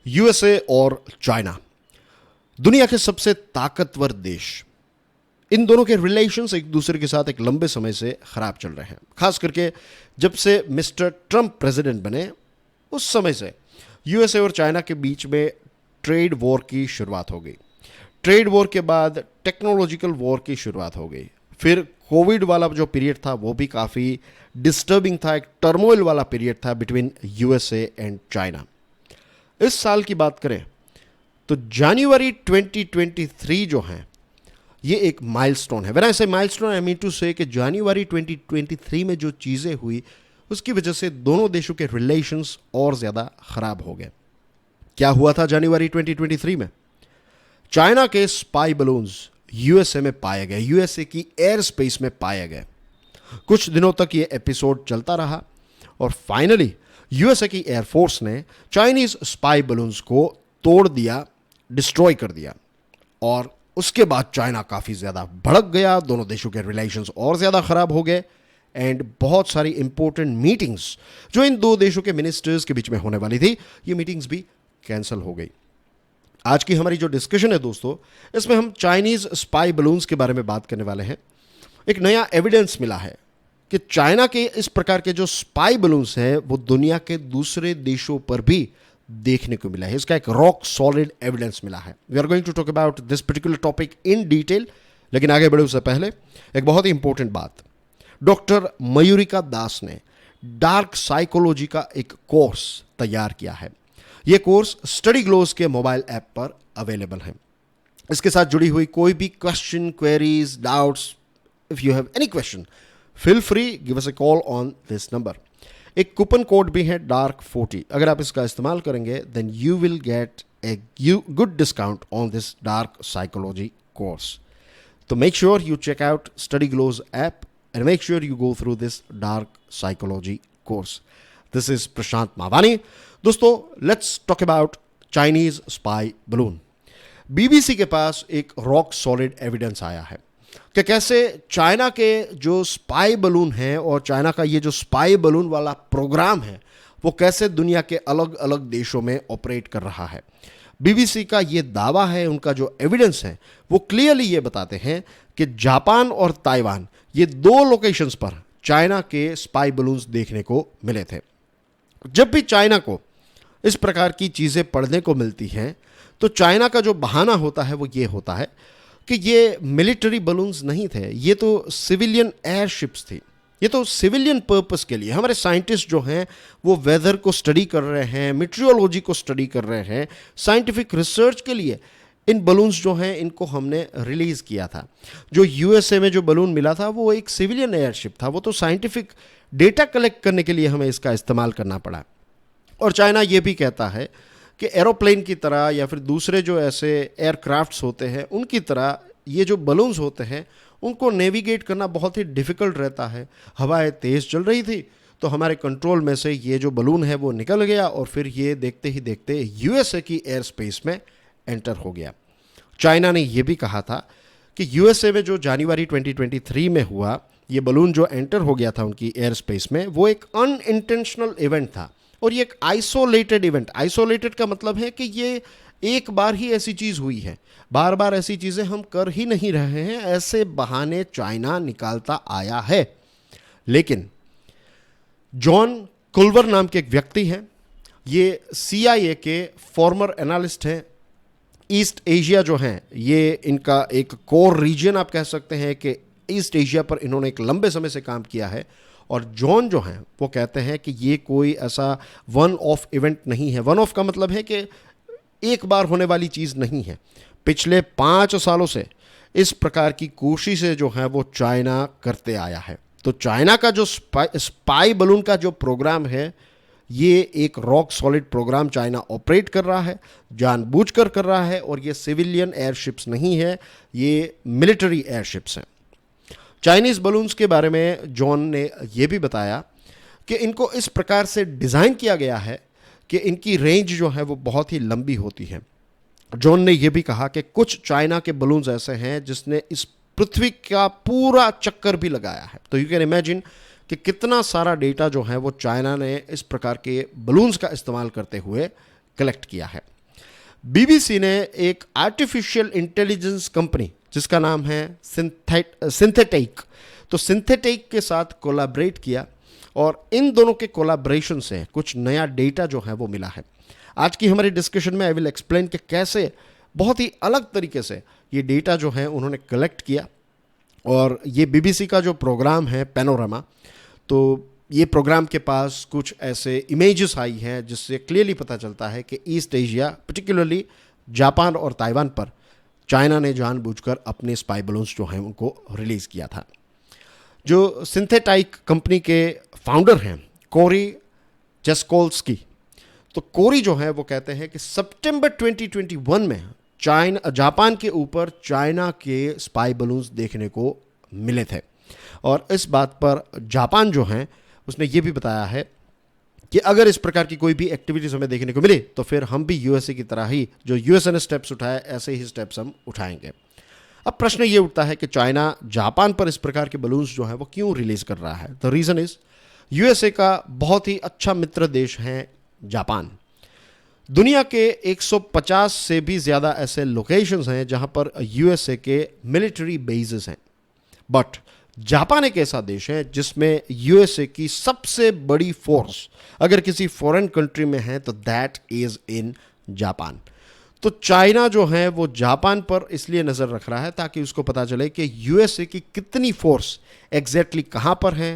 USA और China, दुनिया के सबसे ताकतवर देश, इन दोनों के रिलेशंस एक दूसरे के साथ एक लंबे समय से खराब चल रहे हैं। खास करके जब से मिस्टर ट्रंप प्रेसिडेंट बने उस समय से यूएसए और चाइना के बीच में ट्रेड वॉर की शुरुआत हो गई। ट्रेड वॉर के बाद टेक्नोलॉजिकल वॉर की शुरुआत हो गई। फिर कोविड वाला जो पीरियड था वो भी काफ़ी डिस्टर्बिंग था, एक टर्मोइल वाला पीरियड था बिटवीन यूएसए एंड चाइना। इस साल की बात करें तो जनवरी 2023 जो है ये एक माइलस्टोन है। व्हेन आई से माइलस्टोन आई मीन टू से कि जनवरी 2023 में जो चीज़ें हुई उसकी वजह से दोनों देशों के रिलेशंस और ज़्यादा ख़राब हो गए। क्या हुआ था जनवरी 2023 में? चाइना के स्पाई बलून्स यूएसए में पाए गए, यूएसए की एयर स्पेस में पाए गए। कुछ दिनों तक ये एपिसोड चलता रहा और फाइनली यूएसए की एयरफोर्स ने चाइनीज स्पाई बलून्स को तोड़ दिया, डिस्ट्रॉय कर दिया और उसके बाद चाइना काफ़ी ज़्यादा भड़क गया। दोनों देशों के रिलेशंस और ज़्यादा ख़राब हो गए एंड बहुत सारी इंपॉर्टेंट मीटिंग्स जो इन दो देशों के मिनिस्टर्स के बीच में होने वाली थी, ये मीटिंग्स भी कैंसिल हो गई। आज की हमारी जो डिस्कशन है दोस्तों, इसमें हम चाइनीज स्पाई बलून्स के बारे में बात करने वाले हैं। एक नया एविडेंस मिला है कि चाइना के इस प्रकार के जो स्पाई बलून्स हैं वो दुनिया के दूसरे देशों पर भी देखने को मिला है। इसका एक रॉक सॉलिड एविडेंस मिला है। We are going to talk about this particular topic in detail, लेकिन आगे बढ़े उससे पहले एक बहुत ही इंपॉर्टेंट बात। डॉक्टर मयूरिका दास ने डार्क साइकोलॉजी का एक कोर्स तैयार किया है। यह कोर्स स्टडी ग्लोज के मोबाइल ऐप पर अवेलेबल है। इसके साथ जुड़ी हुई कोई भी question, queries, doubts, if you have any question, feel free give us a call on this number. एक कूपन कोड भी है DARK40। अगर आप इसका इस्तेमाल करेंगे then you will get a good discount on this dark psychology course. तो make sure you check out study glows app and make sure you go through this dark psychology course. This is Prashant Mavani. दोस्तों, let's talk about Chinese spy balloon. BBC के पास एक rock solid evidence आया है कि कैसे China के जो spy balloon हैं और चाइना का ये जो स्पाई बलून वाला प्रोग्राम है वो कैसे दुनिया के अलग अलग देशों में ऑपरेट कर रहा है। BBC का ये दावा है, उनका जो एविडेंस है वो क्लियरली ये बताते हैं कि जापान और ताइवान, ये दो लोकेशंस पर चाइना के स्पाई बलून्स देखने को मिले थे। जब भी चाइना को इस प्रकार की चीज़ें पढ़ने को मिलती हैं तो चाइना का जो बहाना होता है वो ये होता है कि ये मिलिट्री बलून्स नहीं थे, ये तो सिविलियन एयरशिप्स थी। ये तो सिविलियन पर्पस के लिए, हमारे साइंटिस्ट जो हैं वो वेदर को स्टडी कर रहे हैं, मीटरियोलॉजी को स्टडी कर रहे हैं, साइंटिफिक रिसर्च के लिए इन बलून्स जो हैं इनको हमने रिलीज़ किया था। जो यूएसए में जो बलून मिला था वो एक सिविलियन एयरशिप था, वो तो साइंटिफिक डेटा कलेक्ट करने के लिए हमें इसका इस्तेमाल करना पड़ा। और चाइना ये भी कहता है कि एरोप्लेन की तरह या फिर दूसरे जो ऐसे एयरक्राफ्ट्स होते हैं उनकी तरह ये जो बलून्स होते हैं उनको नेविगेट करना बहुत ही डिफ़िकल्ट रहता है। हवाएं तेज़ चल रही थी तो हमारे कंट्रोल में से ये जो बलून है वो निकल गया और फिर ये देखते ही देखते यूएसए की एयर स्पेस में एंटर हो गया। चाइना ने यह भी कहा था कि यूएसए में जो जनवरी 2023 में हुआ, ये बलून जो एंटर हो गया था उनकी एयर स्पेस में, वो एक अनइंटेंशनल इवेंट था और ये एक आइसोलेटेड इवेंट। आइसोलेटेड का मतलब है कि ये एक बार ही ऐसी चीज़ हुई है, बार बार ऐसी चीज़ें हम कर ही नहीं रहे हैं, ऐसे बहाने चाइना निकालता आया है। लेकिन जॉन कुल्वर नाम के एक व्यक्ति हैं, ये CIA के फॉर्मर एनालिस्ट हैं। ईस्ट एशिया जो हैं ये इनका एक कोर रीजन आप कह सकते हैं कि ईस्ट एशिया पर इन्होंने एक लंबे समय से काम किया है। और जॉन जो हैं वो कहते हैं कि ये कोई ऐसा वन ऑफ इवेंट नहीं है। वन ऑफ का मतलब है कि एक बार होने वाली चीज़ नहीं है। पिछले 5 सालों से इस प्रकार की कोशिशें जो हैं वो चाइना करते आया है। तो चाइना का जो स्पाई बलून का जो प्रोग्राम है ये एक rock solid programme China operate कर रहा है, जानबूझकर कर रहा है और ये सिविलियन एयरशिप्स नहीं है, ये मिलिट्री एयरशिप्स हैं। चाइनीज़ बलून्स के बारे में जॉन ने यह भी बताया कि इनको इस प्रकार से डिज़ाइन किया गया है कि इनकी रेंज जो है वो बहुत ही लंबी होती है। जॉन ने यह भी कहा कि कुछ चाइना के बलून्स ऐसे हैं जिसने इस पृथ्वी का पूरा चक्कर भी लगाया है। तो यू कैन इमेजिन कि कितना सारा डेटा जो है वो चाइना ने इस प्रकार के बलून्स का इस्तेमाल करते हुए कलेक्ट किया है। बीबीसी ने एक आर्टिफिशियल इंटेलिजेंस कंपनी जिसका नाम है सिंथेटिक, तो सिंथेटिक के साथ कोलैबोरेट किया और इन दोनों के कोलैबोरेशन से कुछ नया डेटा जो है वो मिला है। आज की हमारी डिस्कशन में आई विल एक्सप्लेन कि कैसे बहुत ही अलग तरीके से ये डेटा जो है उन्होंने कलेक्ट किया। और ये बीबीसी का जो प्रोग्राम है पैनोरामा, तो ये प्रोग्राम के पास कुछ ऐसे इमेजेस आई हैं जिससे क्लियरली पता चलता है कि ईस्ट एशिया, पर्टिकुलरली जापान और ताइवान पर चाइना ने जानबूझकर अपने स्पाई बलून्स जो हैं उनको रिलीज़ किया था। जो सिंथेटाइक कंपनी के फाउंडर हैं कोरी जेस्कोल्स्की, तो कोरी जो है वो कहते हैं कि सितंबर 2021 में जापान के ऊपर चाइना के स्पाई बलून्स देखने को मिले थे। और इस बात पर जापान जो है उसने ये भी बताया है कि अगर इस प्रकार की कोई भी एक्टिविटीज हमें देखने को मिले तो फिर हम भी यूएसए की तरह ही जो यूएसए ने स्टेप्स उठाए ऐसे ही स्टेप्स हम उठाएंगे। अब प्रश्न ये उठता है कि चाइना जापान पर इस प्रकार के बलून्स जो है वो क्यों रिलीज कर रहा है। द रीजन इज यूएसए का बहुत ही अच्छा मित्र देश है जापान। दुनिया के 150 से भी ज़्यादा ऐसे लोकेशंस हैं जहां पर यूएसए के मिलिट्री बेसेस हैं, बट जापान एक ऐसा देश है जिसमें यूएसए की सबसे बड़ी फोर्स अगर किसी फॉरेन कंट्री में है तो दैट इज इन जापान। तो चाइना जो है वो जापान पर इसलिए नज़र रख रहा है ताकि उसको पता चले कि यूएसए की कितनी फोर्स एग्जैक्टली कहाँ पर है,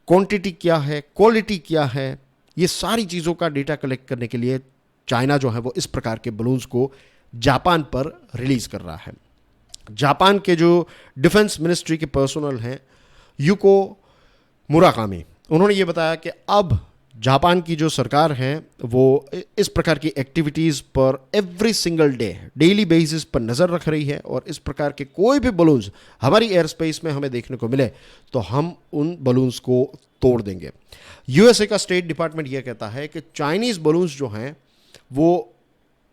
क्वांटिटी क्या है, क्वालिटी क्या है, ये सारी चीज़ों का डेटा कलेक्ट करने के लिए चाइना जो है वो इस प्रकार के बलून्स को जापान पर रिलीज कर रहा है। जापान के जो डिफेंस मिनिस्ट्री के पर्सनल हैं यूको मुराकामी, उन्होंने ये बताया कि अब जापान की जो सरकार है वो इस प्रकार की एक्टिविटीज़ पर every single day daily basis पर नज़र रख रही है और इस प्रकार के कोई भी बलून्स हमारी एयर स्पेस में हमें देखने को मिले तो हम उन बलून्स को तोड़ देंगे। यूएसए का स्टेट डिपार्टमेंट यह कहता है कि चाइनीज़ बलून्स जो हैं वो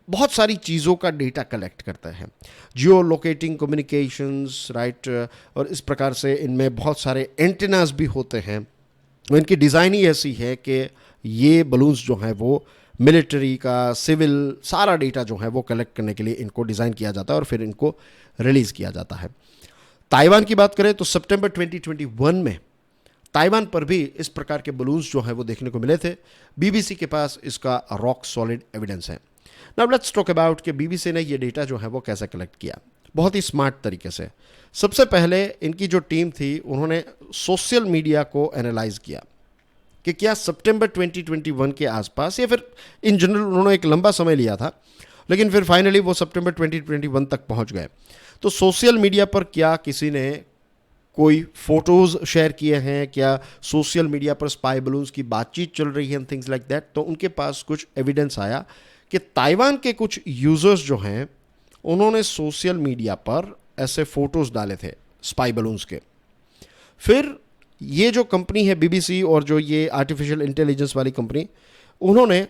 बहुत सारी चीज़ों का डेटा कलेक्ट करता है, जियो लोकेटिंग कम्युनिकेशंस, राइट, और इस प्रकार से इनमें बहुत सारे एंटेनास भी होते हैं। इनकी डिज़ाइन ही ऐसी है कि ये बलून्स जो हैं वो मिलिट्री का, सिविल, सारा डेटा जो है वो कलेक्ट करने के लिए इनको डिज़ाइन किया जाता है और फिर इनको रिलीज़ किया जाता है। ताइवान की बात करें तो सितंबर 2021 में ताइवान पर भी इस प्रकार के बलून्स जो हैं वो देखने को मिले थे। बीबीसी के पास इसका रॉक सॉलिड एविडेंस है। नाउ लेट्स टॉक अबाउट कि बीबीसी ने ये डेटा जो है वो कैसे कलेक्ट किया। बहुत ही स्मार्ट तरीके से। सबसे पहले इनकी जो टीम थी उन्होंने सोशल मीडिया को एनालाइज किया कि क्या सितंबर 2021 के आसपास, या फिर इन जनरल उन्होंने एक लंबा समय लिया था लेकिन फिर फाइनली वो सितंबर 2021 तक पहुंच गए। तो सोशल मीडिया पर क्या किसी ने कोई फोटोज़ शेयर किए हैं, क्या सोशल मीडिया पर स्पाई बलून्स की बातचीत चल रही है, थिंग्स लाइक दैट। तो उनके पास कुछ एविडेंस आया कि ताइवान के कुछ यूज़र्स जो हैं उन्होंने सोशल मीडिया पर ऐसे फ़ोटोज़ डाले थे स्पाई बलून्स के। फिर ये जो कंपनी है बीबीसी और जो ये आर्टिफिशियल इंटेलिजेंस वाली कंपनी, उन्होंने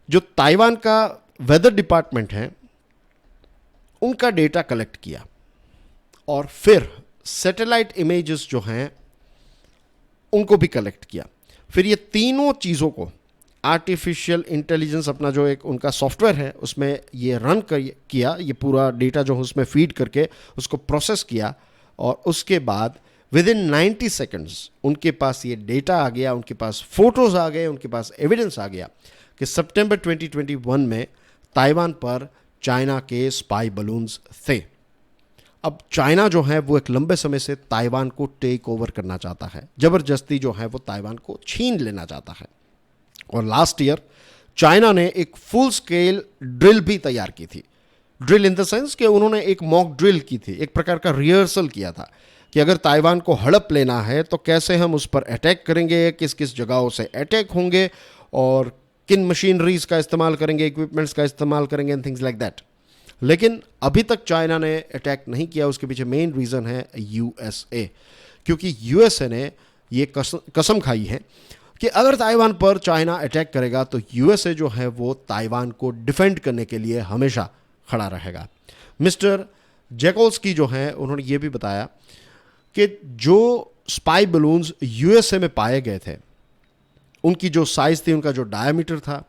जो ताइवान का वेदर डिपार्टमेंट है उनका डेटा कलेक्ट किया और फिर सैटेलाइट इमेजेस जो हैं उनको भी कलेक्ट किया। फिर ये तीनों चीज़ों को आर्टिफिशियल इंटेलिजेंस अपना जो एक उनका सॉफ्टवेयर है उसमें ये रन किया, ये पूरा डेटा जो है उसमें फीड करके उसको प्रोसेस किया और उसके बाद विद इन 90 सेकेंड्स उनके पास ये डेटा आ गया, उनके पास फोटोज़ आ गए, उनके पास एविडेंस आ गया कि सितंबर 2021 में ताइवान पर चाइना के स्पाई बलून्स थे। अब चाइना जो है वो एक लंबे समय से ताइवान को टेक ओवर करना चाहता है, ज़बरदस्ती जो है वो ताइवान को छीन लेना चाहता है। और लास्ट ईयर चाइना ने एक फुल स्केल ड्रिल भी तैयार की थी। ड्रिल इन द सेंस कि उन्होंने एक मॉक ड्रिल की थी, एक प्रकार का रिहर्सल किया था कि अगर ताइवान को हड़प लेना है तो कैसे हम उस पर अटैक करेंगे, किस किस जगहों से अटैक होंगे और किन मशीनरीज का इस्तेमाल करेंगे, इक्विपमेंट्स का इस्तेमाल करेंगे एंड थिंग्स लाइक दैट। लेकिन अभी तक चाइना ने अटैक नहीं किया। उसके पीछे मेन रीज़न है यूएसए, क्योंकि यूएसए ने ये कसम खाई है कि अगर ताइवान पर चाइना अटैक करेगा तो यूएसए जो है वो ताइवान को डिफेंड करने के लिए हमेशा खड़ा रहेगा। मिस्टर जैकोल्स्की जो हैं उन्होंने ये भी बताया कि जो स्पाई बलून्स यूएसए में पाए गए थे उनकी जो साइज़ थी, उनका जो डायमीटर था,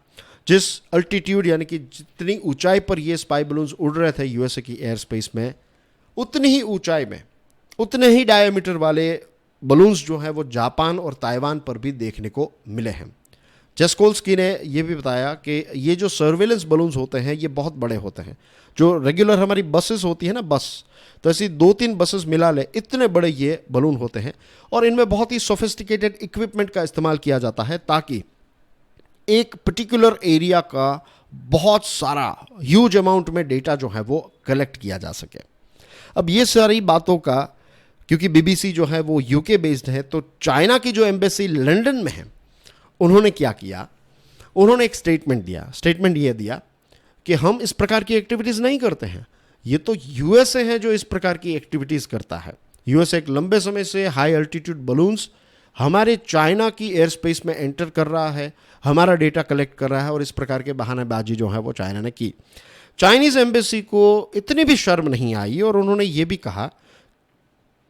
जिस अल्टीट्यूड यानी कि जितनी ऊंचाई पर ये स्पाई बलून्स उड़ रहे थे यूएसए की एयर स्पेस में, उतनी ही ऊंचाई में उतने ही डायमीटर वाले बलून्स जो हैं वो जापान और ताइवान पर भी देखने को मिले हैं। जेस्कोल्स्की ने यह भी बताया कि ये जो सर्वेलेंस बलून्स होते हैं ये बहुत बड़े होते हैं। जो रेगुलर हमारी बसेस होती है ना, बस, तो ऐसी 2-3 बसेस मिला ले इतने बड़े ये बलून होते हैं और इनमें बहुत ही सोफिस्टिकेटेड इक्विपमेंट का इस्तेमाल किया जाता है ताकि एक पर्टिकुलर एरिया का बहुत सारा ह्यूज अमाउंट में डेटा जो है वो कलेक्ट किया जा सके। अब ये सारी बातों का, क्योंकि बीबीसी जो है वो यूके बेस्ड है, तो चाइना की जो एम्बेसी लंदन में है उन्होंने क्या किया, उन्होंने एक स्टेटमेंट ये दिया कि हम इस प्रकार की एक्टिविटीज़ नहीं करते हैं, ये तो यूएसए है जो इस प्रकार की एक्टिविटीज़ करता है। यूएसए एक लंबे समय से हाई अल्टीट्यूड बलून्स हमारे चाइना की एयर स्पेस में एंटर कर रहा है, हमारा डेटा कलेक्ट कर रहा है, और इस प्रकार के बहानेबाजी जो है वो चाइना ने की। चाइनीज़ एम्बेसी को इतनी भी शर्म नहीं आई और उन्होंने ये भी कहा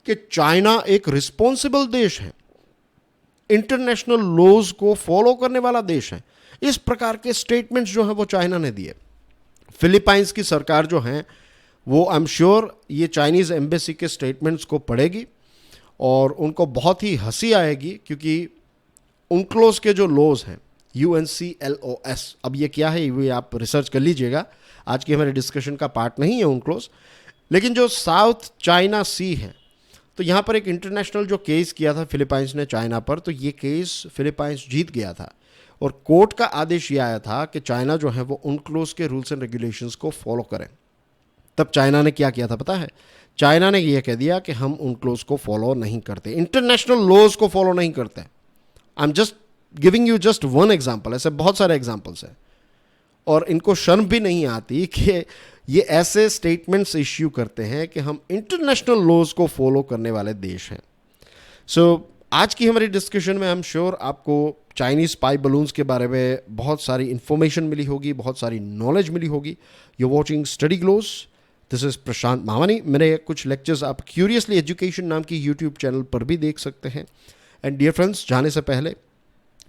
कि चाइना एक रिस्पॉन्सिबल देश है, इंटरनेशनल लॉज को फॉलो करने वाला देश है। इस प्रकार के स्टेटमेंट्स जो हैं वो चाइना ने दिए। फिलीपाइंस की सरकार जो है वो आई एम श्योर ये चाइनीज़ एम्बेसी के स्टेटमेंट्स को पढ़ेगी और उनको बहुत ही हंसी आएगी, क्योंकि उनक्लोज के जो लॉज हैं UNCLOS, अब ये क्या है ये आप रिसर्च कर लीजिएगा, आज की हमारे डिस्कशन का पार्ट नहीं है उनक्लोज। लेकिन जो साउथ चाइना सी है, तो यहाँ पर एक इंटरनेशनल जो केस किया था फिलीपाइंस ने चाइना पर, तो ये केस फिलीपाइंस जीत गया था और कोर्ट का आदेश ये आया था कि चाइना जो है वो उनक्लोज के रूल्स एंड रेगुलेशंस को फॉलो करें। तब चाइना ने क्या किया था पता है? चाइना ने यह कह दिया कि हम उनक्लोज को फॉलो नहीं करते, इंटरनेशनल लॉज को फॉलो नहीं करते। I am just giving you just one example, ऐसे बहुत सारे एग्जाम्पल्स हैं। और इनको शर्म भी नहीं आती कि ये ऐसे स्टेटमेंट्स इश्यू करते हैं कि हम इंटरनेशनल लॉज को फॉलो करने वाले देश हैं। सो आज की हमारी डिस्कशन में आई एम श्योर आपको चाइनीज़ स्पाई बलून्स के बारे में बहुत सारी इंफॉर्मेशन मिली होगी, बहुत सारी नॉलेज मिली होगी। You watching study glows, this is Prashant Mavani. मेरे कुछ लेक्चर्स आप क्यूरियसली एजुकेशन नाम की यूट्यूब चैनल पर भी देख सकते हैं। एंड डियर फ्रेंड्स, जाने से पहले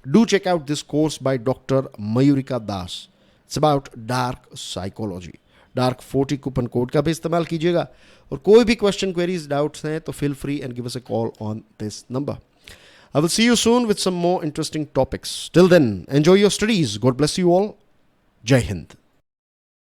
do check out this course by doctor Mayurika Das. It's about dark psychology. Dark 40 coupon code का भी इस्तेमाल कीजिएगा। और कोई भी क्वेश्चन, क्वेरीज, डाउट्स हैं तो feel free and give us a call on this number. I will see you soon with some more interesting topics. Till then, enjoy your studies. God bless you all. Jai Hind.